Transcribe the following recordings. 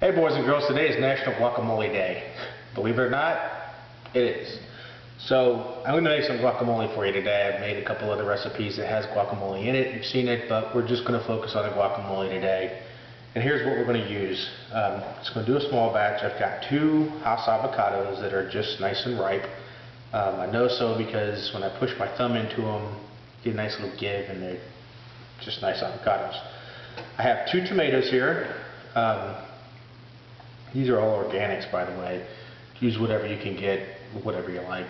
Hey boys and girls, today is National Guacamole Day. Believe it or not, it is. So I'm going to make some guacamole for you today. I've made a couple other recipes that has guacamole in it. You've seen it, but we're just going to focus on the guacamole today. And here's what we're going to use. Just going to do a small batch. I've got 2 Hass avocados that are just nice and ripe. I know so because when I push my thumb into them, get a nice little give, and they're just nice avocados. I have 2 tomatoes here. These are all organics, by the way. Use whatever you can get, whatever you like.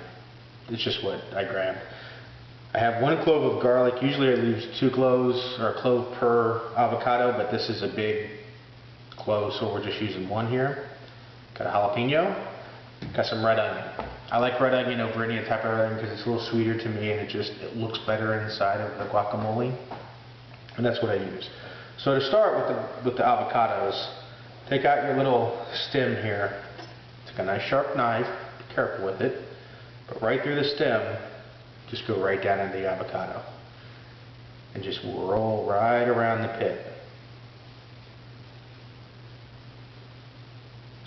It's just what I grabbed. I have 1 clove of garlic. Usually I leave 2 cloves or a clove per avocado, but this is a big clove, so we're just using 1 here. Got a jalapeno. Got some red onion. I like red onion over any type of onion because it's a little sweeter to me, and it looks better inside of the guacamole. And that's what I use. So to start with the avocados, take out your little stem here. Take a nice sharp knife. Be careful with it. But right through the stem, just go right down into the avocado. And just roll right around the pit.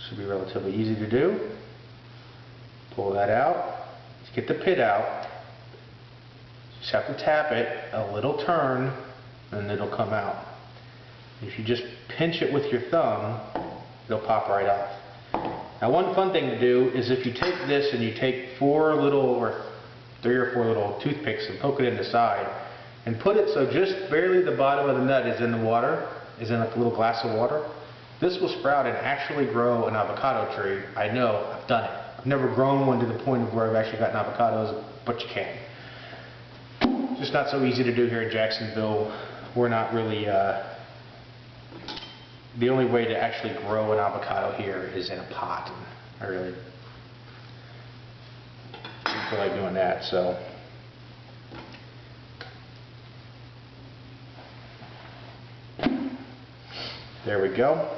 Should be relatively easy to do. Pull that out. Just get the pit out. Just have to tap it, a little turn, and it'll come out. If you just pinch it with your thumb, it'll pop right off. Now, one fun thing to do is if you take this and you take 4 little or 3 or 4 little toothpicks and poke it in the side and put it so just barely the bottom of the nut is in the water, is in like a little glass of water, this will sprout and actually grow an avocado tree. I know, I've done it. I've never grown one to the point of where I've actually gotten avocados, but you can. It's just not so easy to do here in Jacksonville. We're not really, the only way to actually grow an avocado here is in a pot, and I really don't feel like doing that, so. There we go.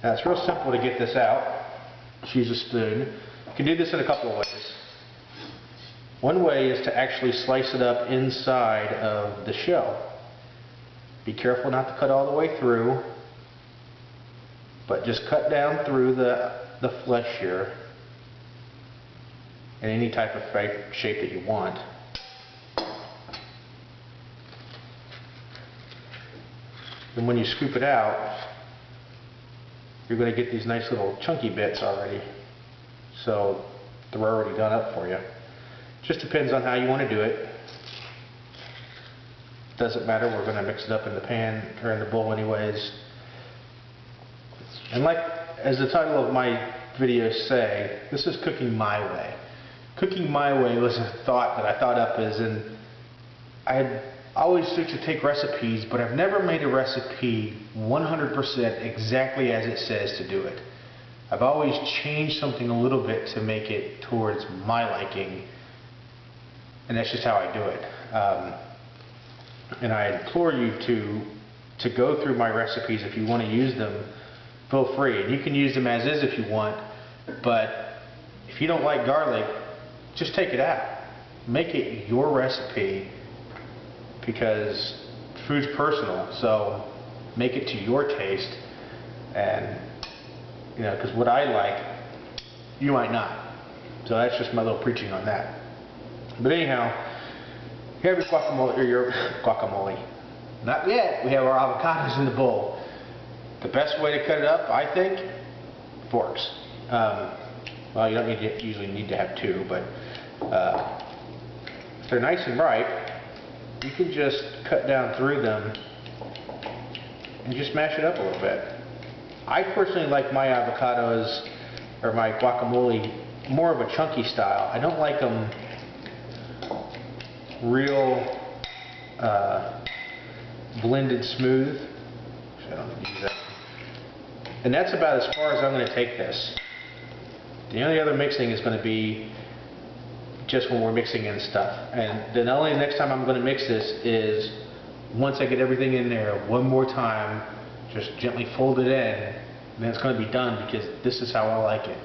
Now it's real simple to get this out. Just use a spoon. You can do this in a couple of ways. One way is to actually slice it up inside of the shell. Be careful not to cut all the way through, but just cut down through the flesh here in any type of shape that you want. And when you scoop it out, you're going to get these nice little chunky bits already. So they're already done up for you. Just depends on how you want to do it. Doesn't matter, we're going to mix it up in the pan or in the bowl anyways. And like as the title of my videos say, this is cooking my way. Cooking my way was a thought that I thought up as in, I had always used to take recipes, but I've never made a recipe 100% exactly as it says to do it. I've always changed something a little bit to make it towards my liking, and that's just how I do it. And I implore you to go through my recipes. If you want to use them, feel free. And you can use them as is if you want, but if you don't like garlic, just take it out. Make it your recipe, because food's personal, so make it to your taste. And you know, because what I like, you might not. So that's just my little preaching on that. But anyhow, you have your guacamole, or your guacamole. Not yet. We have our avocados in the bowl. The best way to cut it up, I think, forks. Well, you don't usually need to have 2, but if they're nice and ripe, you can just cut down through them and just mash it up a little bit. I personally like my avocados, or my guacamole, more of a chunky style. I don't like them real blended smooth. I don't know, use that. And that's about as far as I'm going to take this. The only other mixing is going to be just when we're mixing in stuff. And then only the next time I'm going to mix this is once I get everything in there one more time, just gently fold it in, and then it's going to be done, because this is how I like it.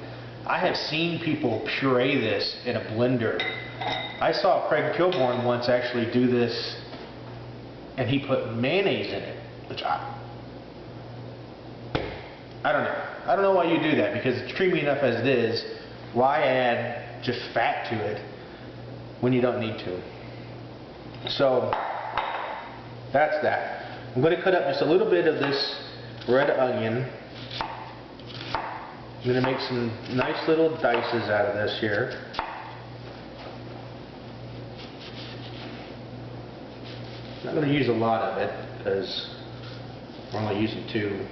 I have seen people puree this in a blender. I saw Craig Kilborn once actually do this, and he put mayonnaise in it, which I don't know. I don't know why you do that, because it's creamy enough as it is. Why add just fat to it when you don't need to? So that's that. I'm going to cut up just a little bit of this red onion. I'm going to make some nice little dices out of this here. I'm not going to use a lot of it because we're only using 2.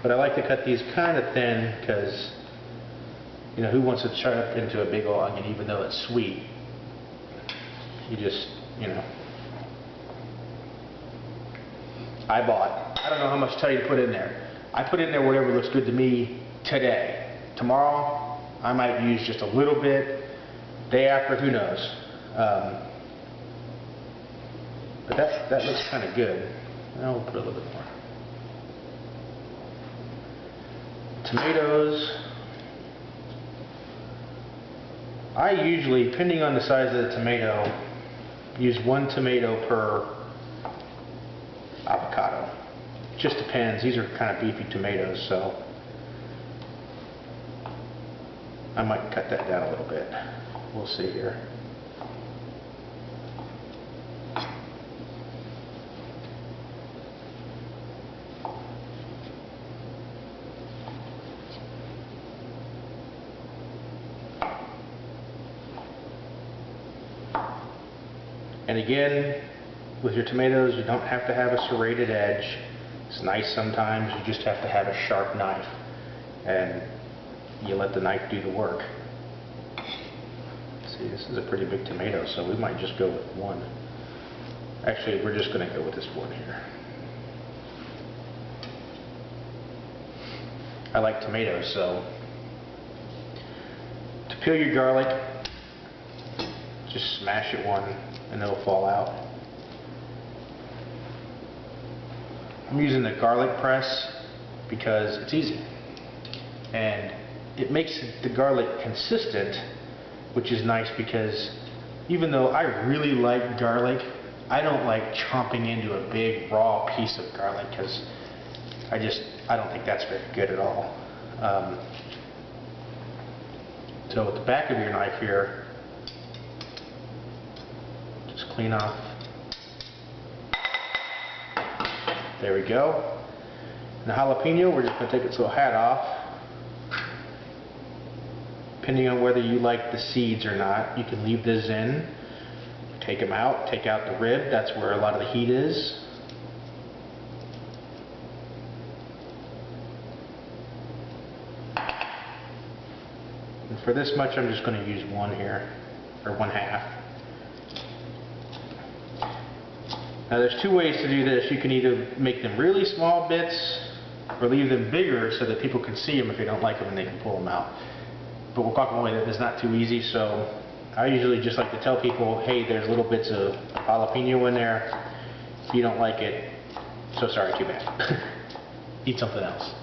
But I like to cut these kind of thin because, you know, who wants to chop into a big old onion even though it's sweet? You just, you know. I don't know how much tell you to put in there. I put in there whatever looks good to me today. Tomorrow, I might use just a little bit. Day after, who knows? But that looks kind of good. I'll put a little bit more. Tomatoes. I usually, depending on the size of the tomato, use 1 tomato per avocado. It just depends. These are kind of beefy tomatoes, so I might cut that down a little bit. We'll see here. And again, with your tomatoes, you don't have to have a serrated edge. It's nice sometimes. You just have to have a sharp knife. And you let the knife do the work. See, this is a pretty big tomato, so we might just go with 1. Actually, we're just going to go with this 1 here. I like tomatoes, so to peel your garlic, just smash it 1 and it'll fall out. I'm using the garlic press because it's easy and it makes the garlic consistent, which is nice because even though I really like garlic, I don't like chomping into a big raw piece of garlic because I don't think that's very good at all. So with the back of your knife here, just clean off. There we go. And the jalapeno, we're just going to take its little hat off. Depending on whether you like the seeds or not, you can leave this in. Take them out, take out the rib, that's where a lot of the heat is. And for this much, I'm just going to use 1 here, or 1/2. Now there's 2 ways to do this. You can either make them really small bits or leave them bigger so that people can see them if they don't like them and they can pull them out. But with guacamole, that is not too easy, so I usually just like to tell people, hey, there's little bits of jalapeno in there. If you don't like it, so sorry, too bad. Eat something else.